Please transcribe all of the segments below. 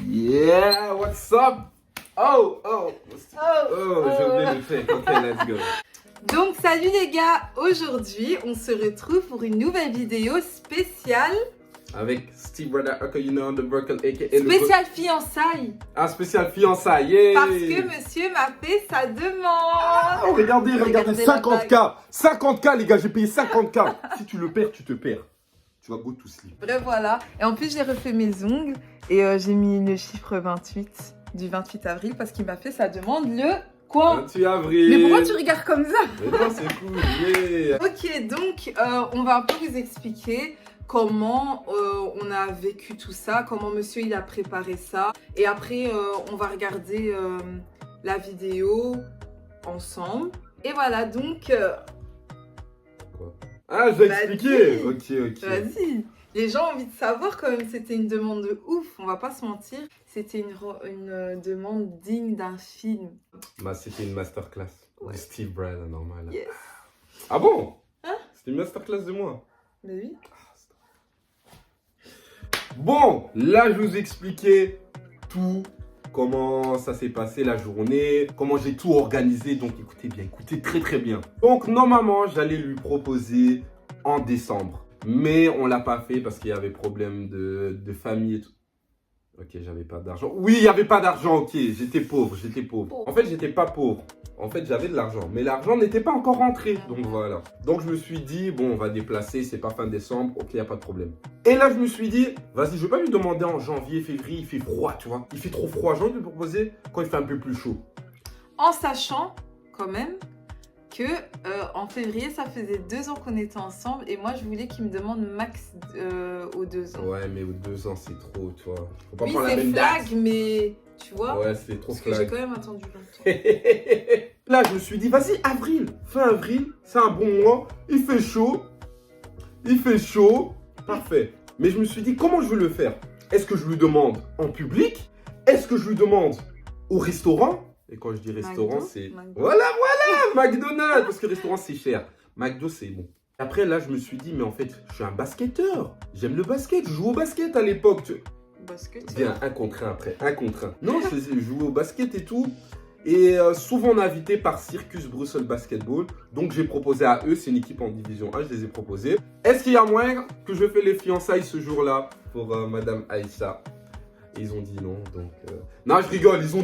Yeah, what's up? J'ai oublié le fait. Ok, let's go. Donc salut les gars, aujourd'hui on se retrouve pour une nouvelle vidéo spéciale. Avec Steve Brother, you know, the Burkle, aka Spéciale fiançailles. Ah, spécial fiançailles, yeah. Parce que monsieur m'a fait sa demande. Oh, regardez, Regardez 50K. 50K, les gars, j'ai payé 50K. Si tu le perds, tu te perds. Tu vas go to sleep. Bref, voilà. Et en plus j'ai refait mes ongles et j'ai mis le chiffre 28 du 28 avril parce qu'il m'a fait sa demande le quoi? 28 avril. Mais pourquoi tu regardes comme ça? Mais non, c'est cool, yeah. Ok, donc on va un peu vous expliquer comment on a vécu tout ça, comment monsieur il a préparé ça. Et après, on va regarder la vidéo ensemble. Et voilà, donc... Quoi? Ah, je vais expliquer. Vas-y. Ok. Vas-y. Les gens ont envie de savoir quand même, c'était une demande de ouf, on va pas se mentir. C'était une demande digne d'un film. Bah, c'était une masterclass. Ouais. De Steve Brother, normal. Yes. Ah bon? Hein? C'était une masterclass de moi. Mais oui. Bon, là je vous expliquais tout, comment ça s'est passé la journée, comment j'ai tout organisé, donc écoutez bien, écoutez très bien. Donc normalement j'allais lui proposer en décembre, mais on l'a pas fait parce qu'il y avait problème de famille et tout. Ok, j'avais pas d'argent. Oui, il y avait pas d'argent, ok, j'étais pauvre. En fait, j'étais pas pauvre. En fait, j'avais de l'argent, mais l'argent n'était pas encore rentré. Donc voilà. Donc je me suis dit, bon, on va déplacer, c'est pas fin décembre, ok, y a pas de problème. Et là, je me suis dit, vas-y, je vais pas lui demander en janvier, février, il fait froid, tu vois. Il fait trop froid, j'ai envie de lui proposer quand il fait un peu plus chaud. En sachant quand même que en février, ça faisait 2 ans qu'on était ensemble et moi je voulais qu'il me demande max aux 2 ans. Ouais, mais aux 2 ans, c'est trop, tu vois. Faut pas Oui, prendre la c'est même flag, date. mais tu vois, Ouais, c'est trop parce que j'ai flag. quand même attendu longtemps. Là, je me suis dit, vas-y, avril, fin avril, c'est un bon mois, il fait chaud, parfait. Mais je me suis dit, comment je vais le faire? Est-ce que je lui demande en public? Est-ce que je lui demande au restaurant? Et quand je dis restaurant, McDo, c'est... McDo. Voilà, McDonald's, parce que restaurant, c'est cher. McDo, c'est bon. Après, là, je me suis dit, mais en fait, je suis un basketteur. J'aime le basket, je jouais au basket à l'époque. Basket. Viens, un contre un après, un contre un. Non, je jouais au basket et tout. Et souvent on est invité par Circus Brussels Basketball. Donc j'ai proposé à eux, c'est une équipe en division 1, je les ai proposés. Est-ce qu'il y a moyen que je fais les fiançailles ce jour-là pour Madame Aïcha? Et ils ont dit non, donc... Non, je rigole, ils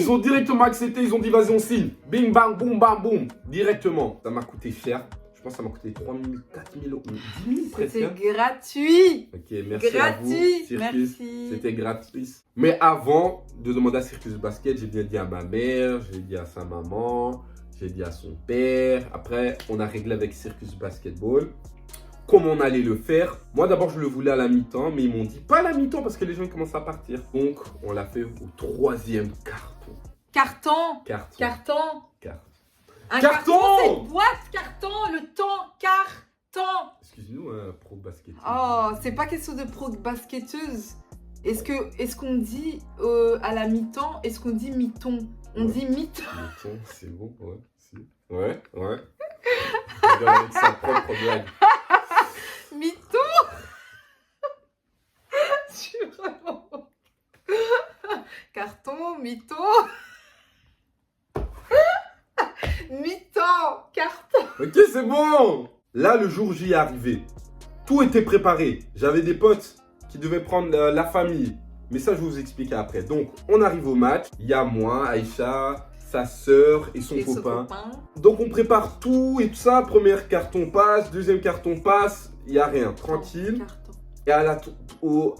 ont directement accepté, ils ont dit vas-y on signe. Bing bang boum bam boum, directement. Ça m'a coûté cher. Je pense que ça m'a coûté 3 000, 4 000 euros, 10 000 presque. C'était gratuit. Ok, merci à vous, Gratuit, Circus. merci. C'était gratuit. Mais avant de demander à Circus Basket, j'ai bien dit à ma mère, j'ai dit à sa maman, j'ai dit à son père. Après, on a réglé avec Circus Basketball comment on allait le faire. Moi, d'abord, je le voulais à la mi-temps, mais ils m'ont dit pas à la mi-temps parce que les gens ils commencent à partir. Donc, on l'a fait au 3e carton. Carton. Un Carton. c'est une boîte carton, le temps, carton. Excuse-nous, pro basket. Oh, c'est pas question de pro basketteuse. Est-ce qu'on dit à la mi-temps, est-ce qu'on dit mi-ton? On dit mi-ton. Mi-temps, c'est bon, ouais. Si. Ouais. Regarde avec sa propre blague. Mi-ton. Je suis vraiment... Carton, mi-ton. Mi-temps, carton. Ok, c'est bon. Là, le jour où j'y est arrivé, tout était préparé. J'avais des potes qui devaient prendre la famille. Mais ça, je vais vous expliquer après. Donc, on arrive au match. Il y a moi, Aïcha, sa sœur et son copain. Donc, on prépare tout et tout ça. Premier carton passe, deuxième carton passe. Il n'y a rien, tranquille. Carton. Et à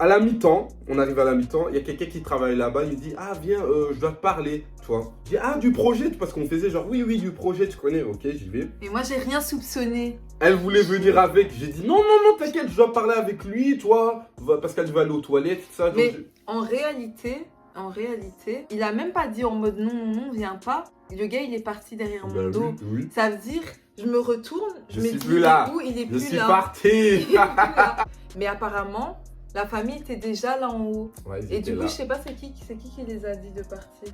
la mi-temps, on arrive à la mi-temps, il y a quelqu'un qui travaille là-bas, il me dit « Ah, viens, je dois te parler, tu vois. » Je dis « Ah, du projet ?» Parce qu'on faisait genre « Oui, du projet, tu connais. » Ok, j'y vais. Mais moi, j'ai rien soupçonné. Elle voulait venir avec. J'ai dit « Non, t'inquiète, je dois parler avec lui, toi. » Parce qu'elle devait aller aux toilettes, tout ça. Mais en réalité, il a même pas dit en mode « Non, viens pas. » Le gars, il est parti derrière mon dos. Oui. Ça veut dire, je me retourne, je me suis dis plus là. « Il est Je plus suis là. » parti. Il est plus là. Mais apparemment, la famille était déjà là en haut. Ouais, ils Et étaient du coup, là. je sais pas c'est qui les a dit de partir.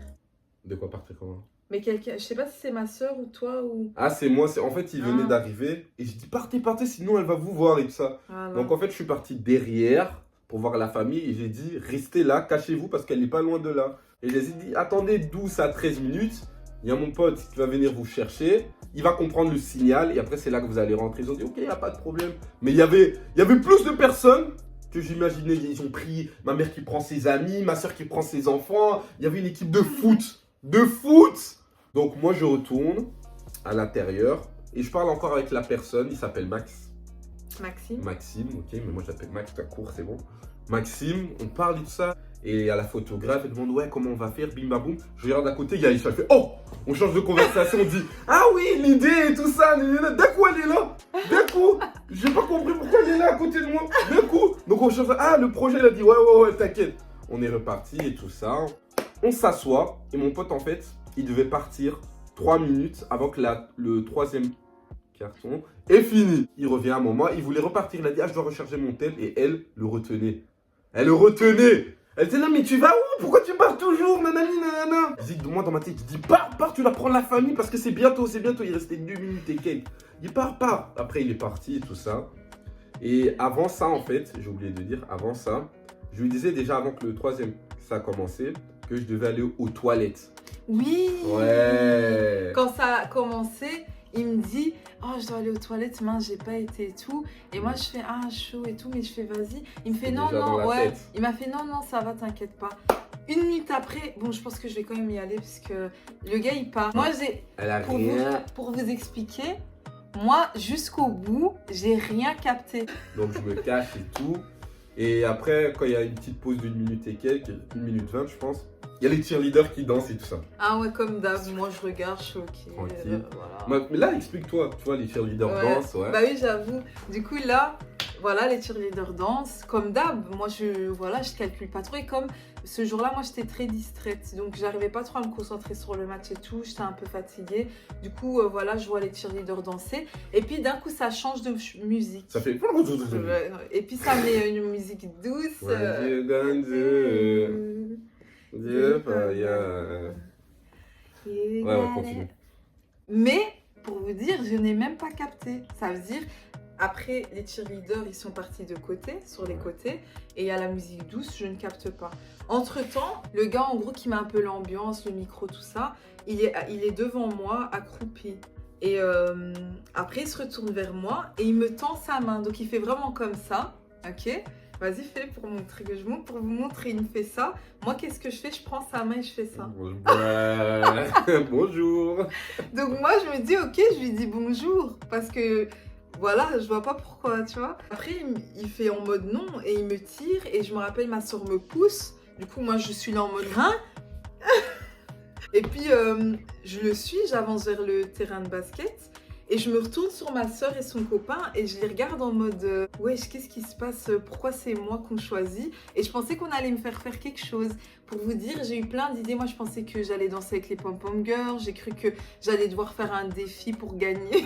De quoi partir comment? Mais quelqu'un, je sais pas si c'est ma soeur ou toi ou... Ah, c'est moi. En fait, il venait Ah. d'arriver. Et je dis partez, sinon elle va vous voir et tout ça. Voilà. Donc en fait, je suis parti derrière. pour voir la famille. Et j'ai dit, restez là, cachez-vous parce qu'elle n'est pas loin de là. Et je les ai dit, attendez 12 à 13 minutes. Il y a mon pote qui va venir vous chercher. Il va comprendre le signal. Et après, c'est là que vous allez rentrer. Ils ont dit, ok, il n'y a pas de problème. Mais il y avait plus de personnes que j'imaginais. Ils ont pris ma mère qui prend ses amis, ma soeur qui prend ses enfants. Il y avait une équipe de foot. De foot! Donc moi, je retourne à l'intérieur. Et je parle encore avec la personne. Il s'appelle Max. Maxime, ok. Mais moi, je l'appelle Max. T'as court, c'est bon. Maxime, on parle et tout ça. Et à la photographe, elle demande, ouais, comment on va faire? Bim, bam, boum. Je regarde à côté, il y a Aïcha. Je fais, oh! On change de conversation, on dit, ah oui, l'idée et tout ça. D'un coup, elle est là. D'un coup, j'ai pas compris pourquoi elle est là à côté de moi. D'un coup. Donc on change. Ah, le projet, il a dit, ouais, t'inquiète. On est reparti et tout ça. On s'assoit. Et mon pote, en fait, il devait partir 3 minutes avant que le troisième carton est fini. Il revient un moment, il voulait repartir. Il a dit, ah, je dois recharger mon tel. Et elle le retenait. Elle le retenait. Elle disait, non, mais tu vas où? Pourquoi tu pars toujours? Nanani, nanana. Je dis, moi dans ma tête, je dis, pars, tu vas prendre la famille parce que c'est bientôt. Il restait 2 minutes et quelques. Il dit, pars. Après, il est parti et tout ça. Et avant ça, en fait, j'ai oublié de dire, avant ça, je lui disais déjà avant que le troisième, ça a commencé, que je devais aller aux toilettes. Oui. Ouais. Quand ça a commencé, il me dit, oh, je dois aller aux toilettes, mince, j'ai pas été et tout. Et moi, je fais, ah, chaud et tout, mais je fais, vas-y. Il me fait, non, ouais. Il m'a fait, non, ça va, t'inquiète pas. 1 minute après, bon, je pense que je vais quand même y aller parce que le gars, il part. Moi, pour vous expliquer, moi, jusqu'au bout, j'ai rien capté. Donc, je me cache et tout. Et après, quand il y a une petite pause d'1 minute et quelques, 1 minute 20, je pense, il y a les cheerleaders qui dansent et tout ça. Ah ouais, comme d'hab, moi je regarde, je suis ok. Voilà. Mais là, explique-toi, tu vois, les cheerleaders dansent, ouais. Bah oui, j'avoue. Du coup, là, voilà, les cheerleaders dansent. Comme d'hab, moi je calcule pas trop. Et comme ce jour-là, moi j'étais très distraite. Donc j'arrivais pas trop à me concentrer sur le match et tout. J'étais un peu fatiguée. Du coup, voilà, je vois les cheerleaders danser. Et puis d'un coup, ça change de musique. Ça fait. Et puis ça met une musique douce. Ouais, continue. Mais pour vous dire, je n'ai même pas capté. Ça veut dire, après les cheerleaders, ils sont partis de côté, sur les côtés, et il y a la musique douce, je ne capte pas. Entre-temps, le gars, en gros, qui met un peu l'ambiance, le micro, tout ça, il est devant moi, accroupi. Et après, il se retourne vers moi et il me tend sa main. Donc, il fait vraiment comme ça, ok? Vas-y, fais pour montrer que je montre. Pour vous montrer, il me fait ça. Moi, qu'est-ce que je fais? Je prends sa main et je fais ça. Bonjour. Donc, moi, je me dis, ok, je lui dis bonjour. Parce que, voilà, je vois pas pourquoi, tu vois. Après, il fait en mode non et il me tire. Et je me rappelle, ma soeur me pousse. Du coup, moi, je suis là en mode, hein? Et puis, je le suis, j'avance vers le terrain de basket. Et je me retourne sur ma soeur et son copain et je les regarde en mode wesh, qu'est-ce qui se passe? Pourquoi c'est moi qu'on choisit? Et je pensais qu'on allait me faire quelque chose. Pour vous dire, j'ai eu plein d'idées. Moi, je pensais que j'allais danser avec les pom-pom girls. J'ai cru que j'allais devoir faire un défi pour gagner.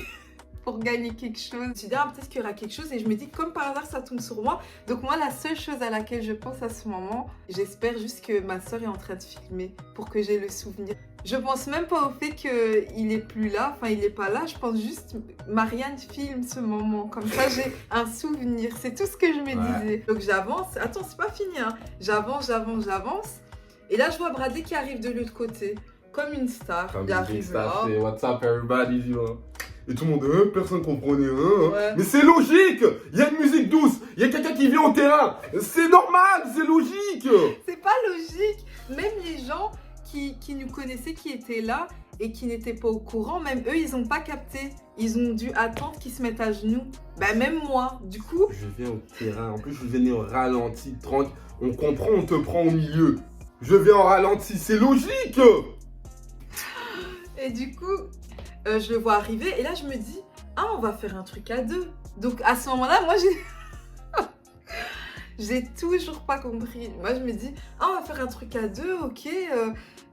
Pour gagner quelque chose. Je me suis dit, ah, peut-être qu'il y aura quelque chose. Et je me dis, comme par hasard, ça tombe sur moi. Donc moi, la seule chose à laquelle je pense à ce moment, j'espère juste que ma soeur est en train de filmer pour que j'ai le souvenir. Je pense même pas au fait qu'il est plus là, enfin il est pas là, je pense juste Marianne filme ce moment, comme ça j'ai un souvenir, c'est tout ce que je me disais. Donc j'avance, attends c'est pas fini hein, j'avance, et là je vois Bradley qui arrive de l'autre côté, comme une star, il arrive là. What's up everybody, you know. Et tout le monde, personne comprenait, ouais. Mais c'est logique, il y a une musique douce, il y a quelqu'un qui vient au terrain, c'est normal, c'est logique. C'est pas logique, même les gens qui nous connaissaient, qui étaient là et qui n'étaient pas au courant, même eux, ils n'ont pas capté. Ils ont dû attendre qu'ils se mettent à genoux. Bah même moi, du coup... Je viens au terrain, en plus je venais au ralenti, tranquille. On comprend, on te prend au milieu. Je viens en ralenti, c'est logique. Et du coup, je le vois arriver et là je me dis, ah on va faire un truc à deux. Donc à ce moment-là, moi j'ai toujours pas compris. Moi je me dis, ah on va faire un truc à deux, ok.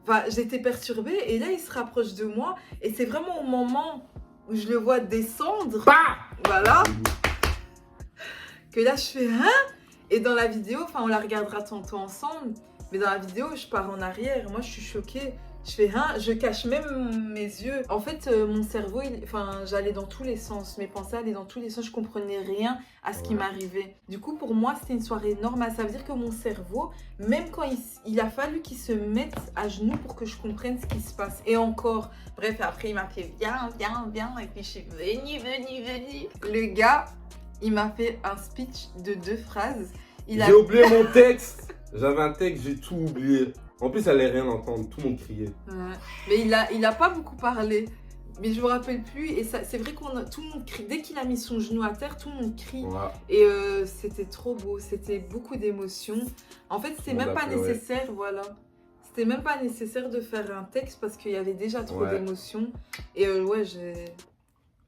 Enfin, j'étais perturbée et là il se rapproche de moi et c'est vraiment au moment où je le vois descendre, voilà, que là je fais hein. Et dans la vidéo, enfin on la regardera tantôt ensemble, mais dans la vidéo je pars en arrière, moi je suis choquée, Je fais rien, je cache même mes yeux. En fait, mon cerveau, j'allais dans tous les sens. Mes pensées allaient dans tous les sens. Je comprenais rien à ce qui m'arrivait. Du coup, pour moi, c'était une soirée normale. Ça veut dire que mon cerveau, même quand il a fallu qu'il se mette à genoux pour que je comprenne ce qui se passe. Et encore, bref, après, il m'a fait viens. Et puis, je suis venue. Le gars, il m'a fait un speech de 2 phrases. J'ai oublié mon texte. J'avais un texte, j'ai tout oublié. En plus, elle allait rien entendre, tout le monde criait. Ouais. Mais il a pas beaucoup parlé. Mais je me rappelle plus. Et c'est vrai tout le monde crie. Dès qu'il a mis son genou à terre, tout le monde crie. Ouais. Et c'était trop beau. C'était beaucoup d'émotions. En fait, c'était même pas nécessaire, voilà. C'était même pas nécessaire de faire un texte parce qu'il y avait déjà trop d'émotions. Et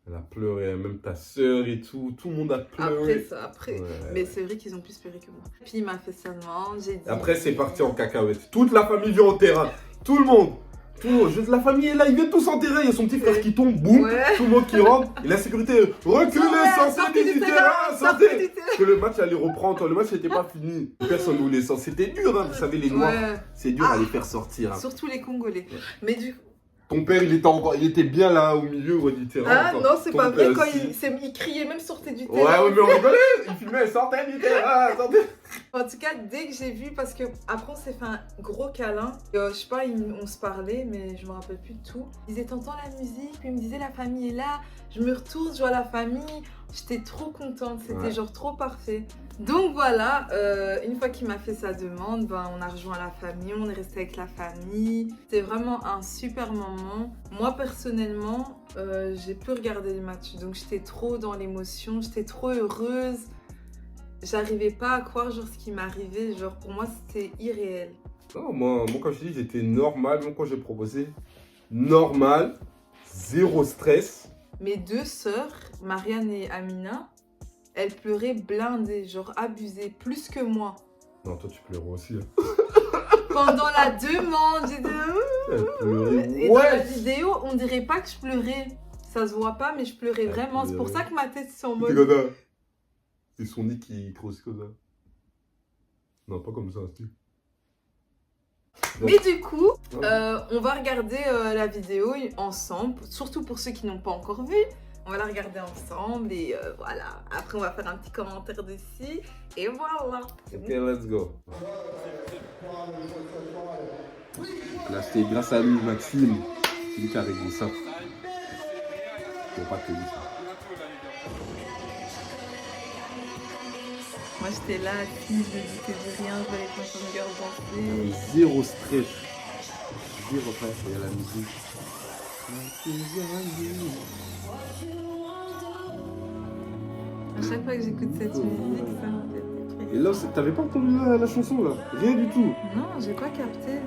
Elle a pleuré, même ta sœur et tout le monde a pleuré. Après. Ouais. Mais c'est vrai qu'ils ont plus pleuré que moi. Puis il m'a fait sa demande, j'ai dit... Après c'est parti en cacahuète. Toute la famille vient au terrain. Tout le monde. La famille est là, ils viennent tous en terrain. Il y a son petit frère qui tombe, boum, tout le monde qui rentre. Et la sécurité, reculez, sortez du terrain, sortez. Parce que le match allait reprendre, le match n'était pas fini. Personne ne voulait sortir. C'était dur, hein, vous savez, les Noirs. C'est dur à les faire sortir. Hein. Surtout les Congolais. Mais du coup... Ton père, il était bien là au milieu du terrain. Ah non, c'est pas vrai, quand il criait même sortez du terrain. Ouais, mais on rigolait, il filmait, sortez du terrain, sortez. En tout cas, dès que j'ai vu, parce que après on s'est fait un gros câlin, je sais pas, on se parlait, mais je me rappelle plus de tout. Il disait t'entends la musique, puis il me disait la famille est là, je me retourne, je vois la famille, j'étais trop contente, c'était genre trop parfait. Donc voilà, une fois qu'il m'a fait sa demande, on a rejoint la famille, on est resté avec la famille. C'était vraiment un super moment. Moi personnellement, j'ai pu regarder le match, donc j'étais trop dans l'émotion, j'étais trop heureuse. J'arrivais pas à croire genre ce qui m'arrivait, genre pour moi c'était irréel. Non, moi quand je dis j'étais normal, même quand j'ai proposé, normal, zéro stress. Mes 2 sœurs, Marianne et Amina, elles pleuraient blindées, genre abusées, plus que moi. Non, toi tu pleurais aussi. Hein. Pendant la demande, j'ai dit... Et dans la vidéo, on dirait pas que je pleurais. Ça se voit pas, mais je pleurais vraiment. C'est pour ça que ma tête c'est en mode... C'est son nez qui grossit comme ça. Non, pas comme ça, c'est... Mais du coup, on va regarder la vidéo ensemble, surtout pour ceux qui n'ont pas encore vu. On va la regarder ensemble et voilà. Après, on va faire un petit commentaire dessus et voilà. Ok, let's go. Là, c'était grâce à lui, Maxime. C'est lui qui a réglé ça. Faut pas que lui ça. Moi, j'étais là, assise, je me disais de rien, je voulais pas son cœur danser. Zéro stress. Zéro stress, il y a la musique. À chaque fois que j'écoute cette musique, ça me fait déprimer. Et là, t'avais pas entendu la chanson là? Rien du tout. Non, j'ai pas capté.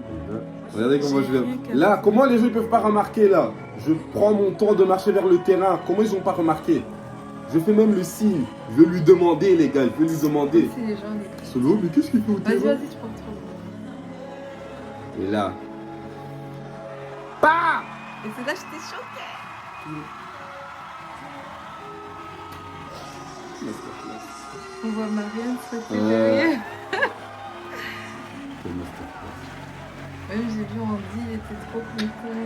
Regardez comment je viens. Là, comment les gens ne peuvent pas remarquer là? Je prends mon temps de marcher vers le terrain. Comment ils n'ont pas remarqué? Je fais même le signe. Je vais lui demander, les gars. Je vais lui demander. Si les gens Solo, mais qu'est-ce qu'il fait au terrain? Vas-y, tu prends trop. Et là. Bah! Et c'est là que j'étais choquée. On voit Marianne sauter derrière. Même j'ai vu Andy, il était trop content.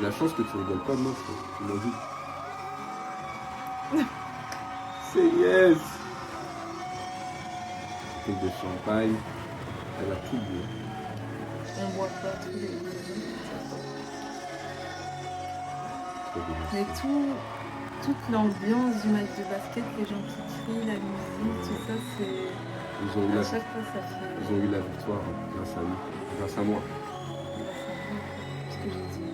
La chance que tu rigoles pas de moi, tu m'as dit. C'est yes! Bouteille de champagne, elle a tout bu. On boit pas tous les deux. Mais toute l'ambiance du match de basket, les gens qui crient, la musique, tout ça, c'est... À chaque fois, ça fait... Ils ont eu la victoire grâce à lui, grâce à moi. Ce que j'ai dit.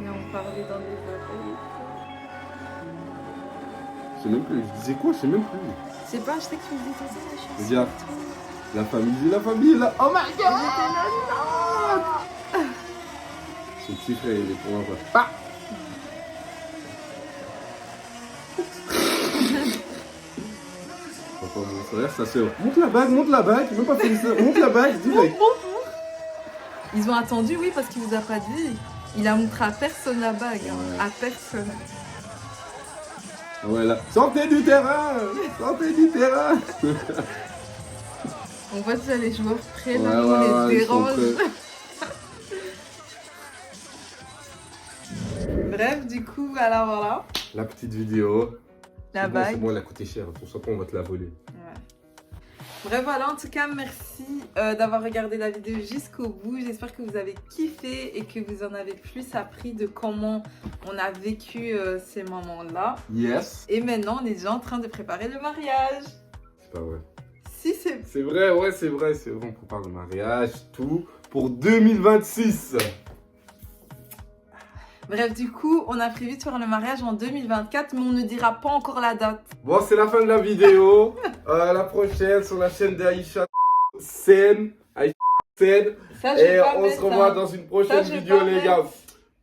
Et on parlait dans les oreilles. Je sais même plus, je disais quoi? Je sais même plus. Je sais pas, je sais que tu me dis tout ça, la chanson. Je veux dire, la famille là. Oh my god! Son petit frère, il est pour moi. Ah! Papa, mon frère, sa soeur. Monte la bague, il veut pas faire ça. Monte la bague, dis mec. Ils ont attendu, oui, parce qu'il vous a pas dit. Il a montré à personne la bague, hein. À personne. Voilà. Sortez du terrain! Sortez du terrain! On voit déjà les joueurs prêts, Ouais, là, on les ils sont dérange. prêts. Bref, du coup, voilà. La petite vidéo. La C'est bon, bague. c'est bon, elle a coûté cher. Pour ça, on va te la voler. Ouais. Bref, voilà, en tout cas, merci d'avoir regardé la vidéo jusqu'au bout. J'espère que vous avez kiffé et que vous en avez plus appris de comment on a vécu ces moments-là. Yes. Et maintenant, on est déjà en train de préparer le mariage. C'est pas vrai. Si c'est... C'est vrai, ouais, c'est vrai. C'est vrai, on prépare le mariage, tout. Pour 2026. Bref, du coup, on a prévu de faire le mariage en 2024, mais on ne dira pas encore la date. Bon, c'est la fin de la vidéo. La prochaine sur la chaîne d'Aïcha Sen. Aïcha Sen. Ça, je vais Et pas on mettre se revoit ça. dans une prochaine Ça, je vais vidéo, pas les mettre. gars.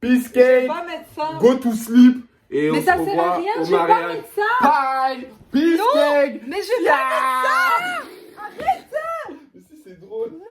Peace Je vais cake. pas mettre ça. Go to sleep. Et Mais on ça se sert à revoit rien, au je vais pas mariage. mettre ça. Bye. Peace Non. cake. Mais je vais pas mettre ça. Mais si, c'est drôle.